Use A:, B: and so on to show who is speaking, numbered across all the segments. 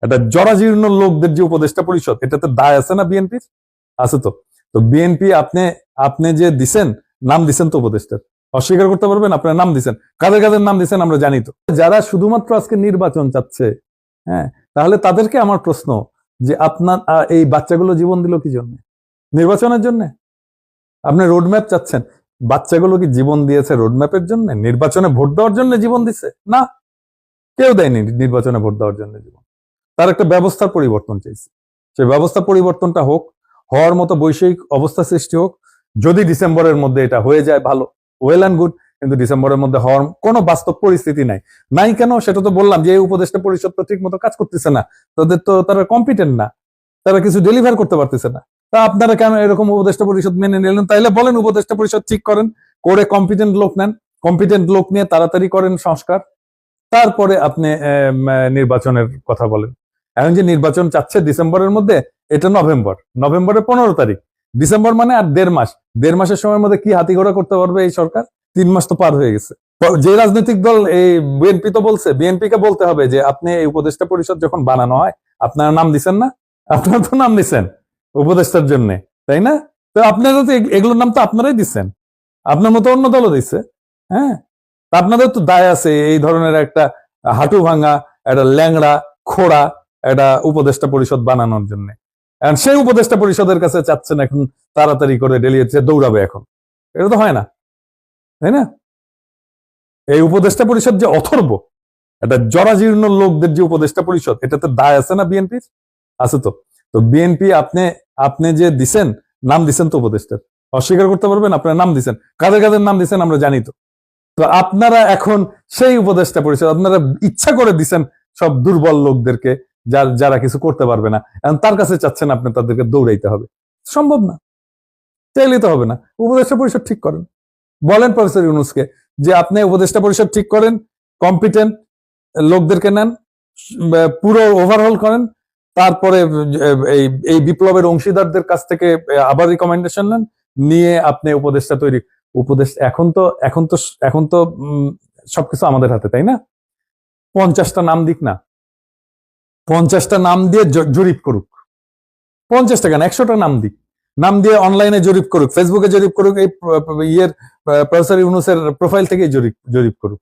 A: একটা জরাজীর্ণ লোকদের যে উপদেষ্টা পরিষদ, এটাতে দায় আছে না বিএনপির? আছে তো। তো বিএনপি আপনি আপনি যে দিছেন, নাম দিছেন তো উপদেষ্টার, অস্বীকার করতে পারবেন? আপনার নাম দিছেন, কাদের কাদের নাম দিছেন আমরা জানি তো। যারা শুধুমাত্র আজকে নির্বাচন চাচ্ছে, হ্যাঁ, তাহলে তাদেরকে আমার প্রশ্ন যে আপনার এই বাচ্চাগুলো জীবন দিল কি জন্য? নির্বাচনের জন্য? আপনি রোডম্যাপ চাচ্ছেন, বাচ্চাগুলো কি জীবন দিয়েছে রোডম্যাপের জন্য? নির্বাচনে ভোট দেওয়ার জন্য জীবন দিছে? না, কেউ দেয়নি নির্বাচনে ভোট দেওয়ার জন্য জীবন। তার একটা ব্যবস্থার পরিবর্তন চাইছে, সেই ব্যবস্থা পরিবর্তনটা হোক, হওয়ার মতো বৈষয়িক অবস্থা সৃষ্টি হোক। যদি ডিসেম্বরের মধ্যে এটা হয়ে যায় ভালো, ওয়েল অ্যান্ড গুড, কিন্তু ডিসেম্বরের মধ্যে হওয়ার কোনো বাস্তব পরিস্থিতি নাই। নাই কেন? সেটা তো বললাম যে এই উপদেষ্টা পরিষদ তো ঠিক মতো কাজ করতেছে না, তাদের তো তারা কম্পিটেন্ট না, তারা কিছু ডেলিভার করতে পারতেছে না। তা আপনারা কেন এরকম উপদেষ্টা পরিষদ মেনে নিলেন? তাইলে বলেন উপদেষ্টা পরিষদ ঠিক করেন, করে কম্পিটেন্ট লোক নেন, কম্পিটেন্ট লোক নিয়ে তাড়াতাড়ি করেন সংস্কার, তারপরে আপনি নির্বাচনের কথা বলেন। এখন যে নির্বাচন চাচ্ছে ডিসেম্বরের মধ্যে, এটা নভেম্বরের 15 তারিখ। ডিসেম্বর মানে আর 1.5 মাস, 1.5 মাসের সময়ের মধ্যে কি হাতিঘোড়া করতে পারবে এই সরকার? 3 মাস তো পার হয়ে গেছে। যে রাজনৈতিক দল, এই বিএনপি তো বলছে, বিএনপি কে বলতে হবে যে আপনি এই উপদেষ্টা পরিষদ যখন বানানো হয়, আপনারা নাম দিচ্ছেন না? আপনারা তো নাম দিচ্ছেন উপদেষ্টার জন্য, তাই না? তো আপনারা তো এগুলোর নাম তো আপনারাই দিচ্ছেন, আপনার মতো অন্য দলও দিচ্ছে। হ্যাঁ, আপনাদের তো দায় আছে এই ধরনের একটা হাঁটু ভাঙা, একটা ল্যাংড়া খোড়া একটা উপদেষ্টা পরিষদ বানানোর জন্য। সেই উপদেষ্টা পরিষদের কাছে চাচ্ছেন এখন তাড়াতাড়ি করে ডেলিয়েছে দৌড়াবে এখন। এটা তো হয় না, তাই না? এই উপদেষ্টা পরিষদ যে অথর্ব, একটা জরাজীর্ণ লোকদের যে উপদেষ্টা পরিষদ, এটাতে দায় আছে না বিএনপির? আছে তো। তো বিএনপি আপনি আপনি যে দিছেন, নাম দিছেন তো উপদেষ্টার, অস্বীকার করতে পারবেন? আপনার নাম দিছেন, কাদের কাদের নাম দিছেন আমরা জানি তো। তো আপনারা এখন সেই উপদেষ্টা পরিষদ আপনারা ইচ্ছা করে দিচ্ছেন সব দুর্বল লোকদেরকে, যারা কিছু করতে পারবে না, এখন তার কাছে চাচ্ছেন আপনি তাদেরকে দৌড়াইতে হবে। সম্ভব না, চাইলে তো হবে না। উপদেষ্টা পরিষদ ঠিক করেন, বলেন প্রফেসর ইউনূসকে যে আপনি উপদেষ্টা পরিষদ ঠিক করেন, কম্পিটেন্ট লোকদেরকে নেন, পুরো ওভারহল করেন, তারপরে এই বিপ্লবের অংশীদারদের কাছ থেকে আবার রিকমেন্ডেশন নেন, নিয়ে আপনি উপদেষ্টা তৈরি। উপদেষ্টা এখন তো সবকিছু আমাদের হাতে, তাই না? 50টা নাম দিক না, 50টা নাম দিয়ে জরিপ করুক। 50টা কেন, 100টা নাম দিক, নাম দিয়ে অনলাইনে জরিপ করুক, ফেসবুকে জরিপ করুক, এই ইয়ের প্রফেসর ইউনূসের প্রোফাইল থেকে জরিপ করুক,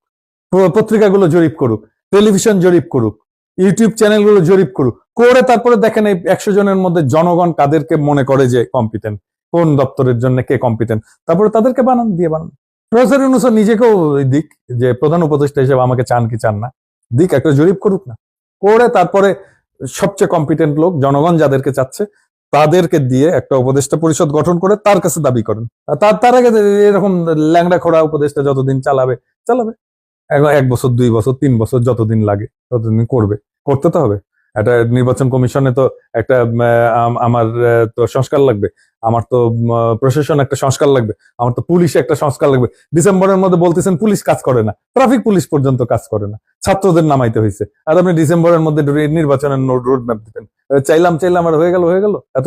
A: পত্রিকাগুলো জরিপ করুক, টেলিভিশন জরিপ করুক, ইউটিউব চ্যানেলগুলো জরিপ করুক, করে তারপরে দেখেন এই 100 জনের মধ্যে জনগণ কাদেরকে মনে করে যে কম্পিটেন্ট, কোন দপ্তরের জন্য কে কম্পিটেন্ট, তারপরে তাদেরকে বানান। প্রফেসর ইউনূস নিজেকেও দিক, যে প্রধান উপদেষ্টা হিসেবে আমাকে চান কি চান না, দিক, একটা জরিপ করুক না, করে তারপরে সবচেয়ে কম্পিটেন্ট লোক জনগণ যাদেরকে চাচ্ছে তাদেরকে দিয়ে একটা উপদেষ্টা পরিষদ গঠন করে তার কাছে দাবি করেন। তার আগে এরকম ল্যাংড়া খোড়া উপদেষ্টা যতদিন চালাবে, 1 বছর 2 বছর 3 বছর যতদিন লাগে ততদিন করতে তো হবে। একটা নির্বাচন কমিশনে তো একটা আমার তো সংস্কার লাগবে, আমার তো প্রশাসন একটা সংস্কার লাগবে, আমার তো পুলিশে একটা সংস্কার লাগবে। ডিসেম্বরের মধ্যে বলতেছেন পুলিশ কাজ করে না, ট্রাফিক পুলিশ পর্যন্ত কাজ করে না, ছাত্রদের নামাইতে হয়েছে, আর আপনি ডিসেম্বরের মধ্যে নির্বাচনের রোড ম্যাপ দিবেন। চাইলাম আর হয়ে গেল এত